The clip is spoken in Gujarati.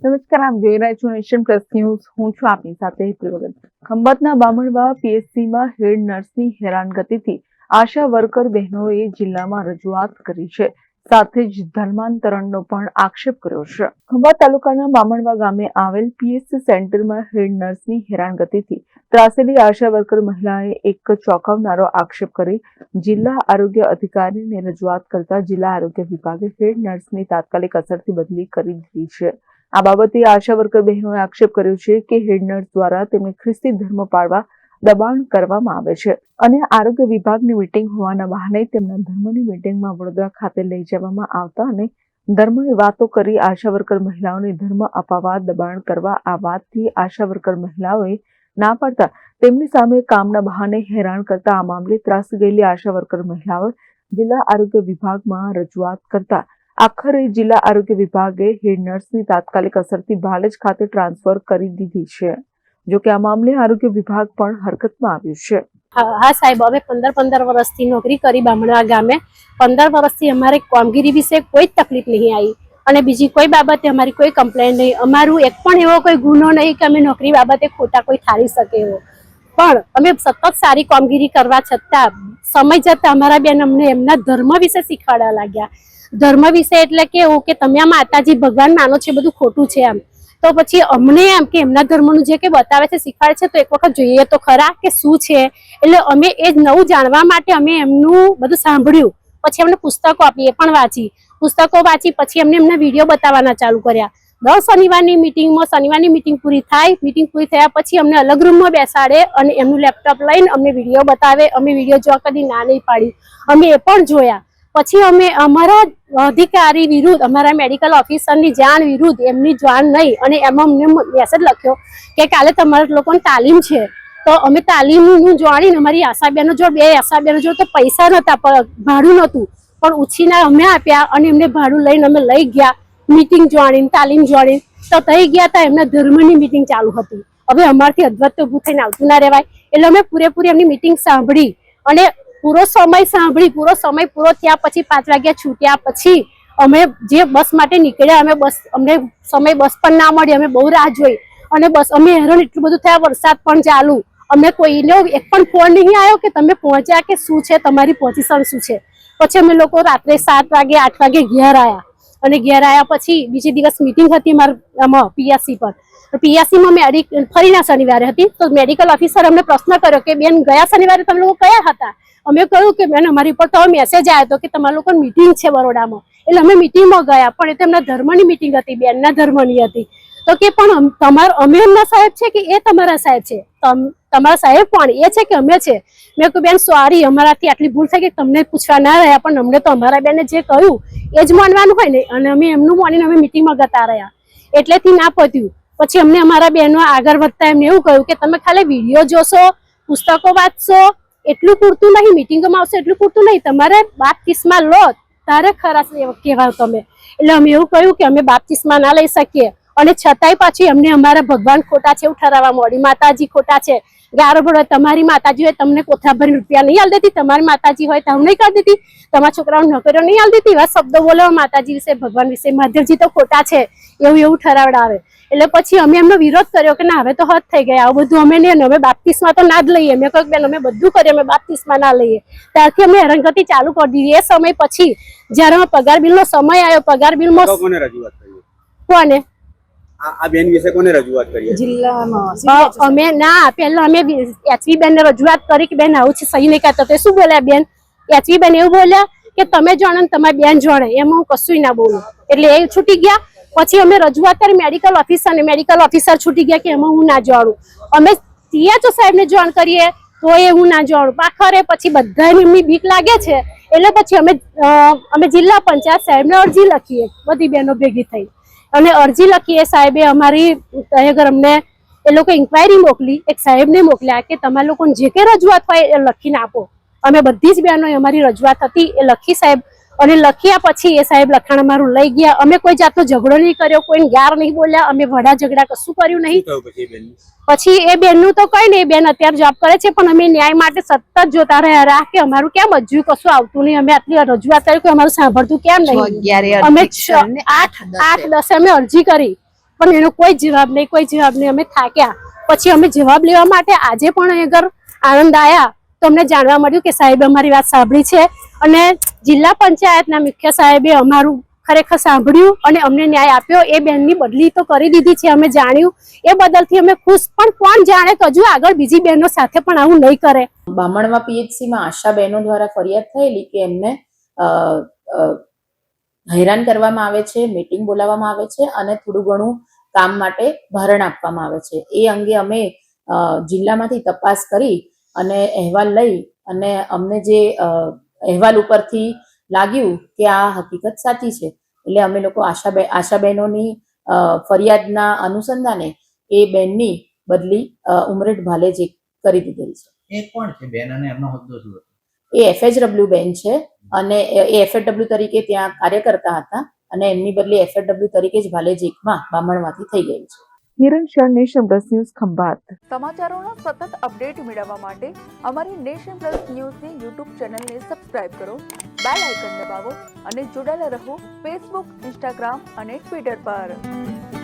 નમસ્કાર, આપ જોઈ રહ્યા છો નેશન પ્લસ ન્યૂઝ. હું છું આપની સાથે હેતલ વગર. ખંભાતના બામણવા પીએચસીમાં હેડ નર્સની હેરાનગતિથી આશા વર્કર બહેનોએ જિલ્લામાં રજૂઆત કરી છે. સાથે જ ધર્માંતરણનો પણ આક્ષેપ કર્યો છે. ખંભાત તાલુકાના બામણવા ગામે આવેલ પીએચસી સેન્ટરમાં હેડ નર્સની હેરાનગતિથી ત્રાસેલી આશા વર્કર મહિલાએ એક ચોંકાવનારો આક્ષેપ કરી જિલ્લા આરોગ્ય અધિકારીને રજૂઆત કરતા જિલ્લા આરોગ્ય વિભાગે હેડ નર્સની તાત્કાલિક અસરથી બદલી કરી દીધી છે. આ બાબતે આશા વર્કર બહેનોએ આક્ષેપ કર્યો છે કે હેડ નર્સ દ્વારા તેમને ખ્રિસ્તી ધર્મ પાળવા દબાણ કરવામાં આવે છે અને આરોગ્ય વિભાગની મીટિંગ હોવાના બહાને તેમના ધર્મની મીટિંગમાં વડોદરા ખાતે લઈ જવામાં આવતા અને ધર્મની વાતો કરી આશા વર્કર મહિલાઓને ધર્મ અપાવવા દબાણ કરવા. આ વાતથી આશા વર્કર મહિલાઓએ ના પાડતા તેમની સામે કામના બહાને હેરાન કરતા આ મામલે ત્રાસી ગયેલી આશા વર્કર મહિલાઓએ જિલ્લા આરોગ્ય વિભાગમાં રજૂઆત કરતા આખરે જિલ્લા આરોગ્ય વિભાગે હેડ નર્સની તાત્કાલિક અસરથી ભાલેજ ખાતે ટ્રાન્સફર કરી દીધી છે. જો કે આ મામલે આરોગ્ય વિભાગ પણ હરકતમાં આવ્યું છે. હા સાહેબ, અમે 15 વર્ષથી નોકરી કરી બામણવા ગામે. 15 વર્ષથી અમારે કામગીરી વિશે કોઈ તકલીફ નહીં આવી અને બીજી કોઈ બાબતે અમારી કોઈ કમ્પ્લેન નહીં. અમારું એક પણ એવો કોઈ ગુનો નહીં કે અમે નોકરી બાબતે ખોટા કોઈ ઠારી શકે એવો. પણ અમે સતત સારી કામગીરી કરવા છતાં સમય જતા અમારા બેન અમને એમના ધર્મ વિશે શીખવાડવા લાગ્યા. ધર્મ વિશે એટલે કેવું કે તમે આ માતાજી ભગવાન માનો છે બધું ખોટું છે એમ. તો પછી અમને એમ કે એમના ધર્મનું જે કે બતાવે છે શીખવાડે છે તો એક વખત જોઈએ તો ખરા કે શું છે. એટલે અમે એ નવું જાણવા માટે અમે એમનું બધું સાંભળ્યું. પછી અમને પુસ્તકો આપી, એ પણ વાંચી. પુસ્તકો વાંચી પછી અમને એમના વિડીયો બતાવવાના ચાલુ કર્યા. દર શનિવારની મિટિંગમાં શનિવારની મિટિંગ પૂરી થાય. મિટિંગ પૂરી થયા પછી અમને અલગ રૂમમાં બેસાડે અને એમનું લેપટોપ લઈને અમને વિડીયો બતાવે. અમે વિડીયો જોવા કદી ના નહીં પાડી, અમે એ પણ જોયા. પછી અમે અમારા અધિકારી વિરુદ્ધ, અમારા મેડિકલ ઓફિસરની જાણ વિરુદ્ધ એમની જાણ નહીં અને એમાં અમને મેસેજ લખ્યો કે કાલે તમારા લોકોની તાલીમ છે. તો અમે તાલીમનું જાણીને અમારી આશાબેનો જો બે આશાબેનો જો તો પૈસા નહોતા, ભાડું નહોતું, પણ ઉછીના અમે આપ્યા અને એમને ભાડું લઈને અમે લઈ ગયા. મીટિંગ જાણીને, તાલીમ જાણીને તો થઈ ગયા હતા. એમના ધર્મની મીટિંગ ચાલુ હતી. હવે અમારથી અદ્ભુત તો ઊભું થઈને આવતું ના રહેવાય એટલે અમે પૂરેપૂરી એમની મીટિંગ સાંભળી અને પૂરો સમય સાંભળી. પૂરો સમય પૂરો થયા પછી 5 વાગ્યા છૂટ્યા પછી અમે જે બસ માટે નીકળ્યા. અમને સમય બસ પણ ના મળી. અમે બહુ રાહ જોઈ અને બસ અમે હેરાન એટલું બધું થયા. વરસાદ પણ ચાલુ. અમને કોઈને એક પણ ફોન નહીં આવ્યો કે તમે પહોંચ્યા કે શું છે, તમારી પોઝિશન શું છે. પછી અમે લોકો રાત્રે 7 વાગે 8 વાગે ઘેર આવ્યા અને ઘેર આવ્યા પછી બીજે દિવસ મિટિંગ હતી આમાં પીએસસી પર. પીએસસીમાં ફરીના શનિવારે હતી. તો મેડિકલ ઓફિસર અમને પ્રશ્ન કર્યો કે બેન ગયા શનિવારે તમે લોકો કયા હતા. અમે કહ્યું કે બેન અમારી ઉપર તો મેસેજ આવ્યો હતો કે તમારા લોકો મિટિંગ છે બરોડામાં. એટલે અમે મિટિંગમાં ગયા પણ એ તો એમના ધર્મની મિટિંગ હતી, બેનના ધર્મની હતી. તો કે પણ અમે એમના સાહેબ છે કે એ તમારા સાહેબ છે? તમારા સાહેબ પણ એ છે કે અમે છે? મેં કહ્યું બેન સોરી, અમારાથી આટલી ભૂલ થઈ કે તમને પૂછવા ના રહ્યા, પણ અમને તો અમારા બેને જે કહ્યું એ જ માનવાનું હોય ને. અને અમે એમનું માનીને અમે મિટિંગમાં જતા રહ્યા એટલેથી ના પત્યું. પછી અમને અમારા બહેનો આગળ વધતા એમને એવું કહ્યું કે તમે ખાલી વિડીયો જોશો, પુસ્તકો વાંચશો એટલું પૂરતું નહીં, મિટિંગોમાં આવશો એટલું પૂરતું નહીં, તમારે બાપ્તિસ્મા લો તારે ખરા કહેવાય તમે. એટલે અમે એવું કહ્યું કે અમે બાપ્તિસ્મા ના લઈ શકીએ. અને છતાંય પાછી અમને અમારા ભગવાન ખોટા છે એવું ઠરાવવા માંડી. માતાજી ખોટા છે. ગારો ભરો તમારી માતાજી હોય તમને કોથાભરી રૂપિયા નહીં આલ દેતી, તમારી માતાજી હોય તો નહીં કરી દેતી, તમારા છોકરાઓને નોકરીઓ નહીં આલ દેતી. એવા શબ્દો બોલો માતાજી વિશે, ભગવાન વિશે. મહાદેવજી તો ખોટા છે એવું ઠરાવડાવે. એટલે પછી અમે એમનો વિરોધ કર્યો કે ના હવે તો હદ થઈ ગયા, આવું બધું અમે નહીં, અમે બાપ્તિસ્મા તો ના જ લઈએ. મેં કહ્યું બેન અમે બધું કરીએ, અમે બાપ્તિસ્મા ના લઈએ. ત્યારથી અમે હેરાનગતિ ચાલુ કરી દીધી. એ સમય પછી જયારે પગાર બિલનો સમય આવ્યો, પગાર બિલમાં કોને આ બેન વિશે કોને રજૂઆત કરી? જિલ્લામાં અમે ના પહેલા અમે એચવી બેન ને રજૂઆત કરી કે બેન આવું છે સહી નહીં કરતા. તો શું બોલ્યા બેન? એચવી બેન એવું બોલ્યા કે તમે જાણો ને તમારી બેન જાણે, એમાં હું કશું ના બોલું. એટલે એ છૂટી ગયા. પછી અમે રજૂઆત કરી મેડિકલ ઓફિસર ને, મેડિકલ ઓફિસર છૂટી ગયા કે એમાં હું ના જાણું. અમે સીએચઓ સાહેબ ને જાણ કરીએ તો એ હું ના જાણું. આખરે પછી બધાને એમની બીક લાગે છે એટલે પછી અમે જિલ્લા પંચાયત સાહેબને અરજી લખીએ, બધી બહેનો ભેગી થઈ અને અરજી લખીએ. સાહેબે અમારી આગળ અમને એ લોકો ઇન્ક્વાયરી મોકલી, એક સાહેબને મોકલ્યા કે તમારા લોકોને જે કે રજૂઆત હોય એ લખીને આપો. અમે બધી જ બહેનો અમારી રજૂઆત હતી એ લખી સાહેબ, અને લખ્યા પછી એ સાહેબ લખાણ અમારું લઈ ગયા. અમે કોઈ જાતનો ઝઘડો નહીં કર્યો, કોઈને ગાર નહીં બોલ્યા, અમે વડા ઝઘડા કશું કર્યું નહીં. પછી એ બેનનું તો કઈ નહીં, બેન અત્યારે જોબ કરે છે, પણ અમે ન્યાય માટે સતત જોતા રહ્યા કે અમારું કેમ હજુ કશું આવતું નહીં. અમે આટલી રજૂઆત કરી કે અમારું સાંભળતું કેમ નહીં. અમે 8-10 અમે અરજી કરી પણ એનો કોઈ જવાબ નહીં. અમે થાક્યા. પછી અમે જવાબ લેવા માટે આજે પણ અગર આણંદ આવ્યા તો અમને જાણવા મળ્યું કે સાહેબે અમારી વાત સાંભળી છે અને જિલ્લા પંચાયતના મુખ્ય સાહેબે અમારું ખરેખર સાંભળ્યું અને અમને ન્યાય આપ્યો. એ બેનની બદલી તો કરી દીધી છે, અમે જાણ્યું, એ બદલથી અમે ખુશ. પણ કોણ જાણે કે હજુ આગળ બીજી બહેનો સાથે પણ આવું નહીં કરે. બામણવા પીએચસીમાં આશા બહેનો દ્વારા ફરિયાદ થયેલી કે એમને હેરાન કરવામાં આવે છે, મીટિંગ બોલાવવામાં આવે છે અને થોડું ઘણું કામ માટે ભારણ આપવામાં આવે છે. એ અંગે અમે જિલ્લામાંથી તપાસ કરી અને અહેવાલ લઈ અને અમને જે અહેવાલ ઉપરથી લાગ્યું કે આ હકીકત સાચી છે, એટલે અમે લોકો આશા બહેનોની ફરિયાદના અનુસંધાને એ બેનની બદલી ઉમરેઠ ભાલેજે કરી દીધેલી છે. એ કોણ છે બેન અને એમનો હોદ્દો શું હતો? એ FHW બેન છે અને એ FHW તરીકે ત્યાં કાર્ય કરતા હતા અને એમની બદલી FHW તરીકે જ ભાલેજ 1માં બામણમાંથી થઈ ગઈ છે. Hiran Shah, Nation Plus News, Khambhat. સમાચારોનો સતત અપડેટ મેળવવા માટે અમારી નેશન પ્લસ ન્યૂઝની યુટ્યુબ ચેનલને સબસ્ક્રાઇબ કરો, બેલ આઇકન દબાવો અને જોડાયેલા રહો ફેસબુક, ઇન્સ્ટાગ્રામ અને ટ્વિટર પર.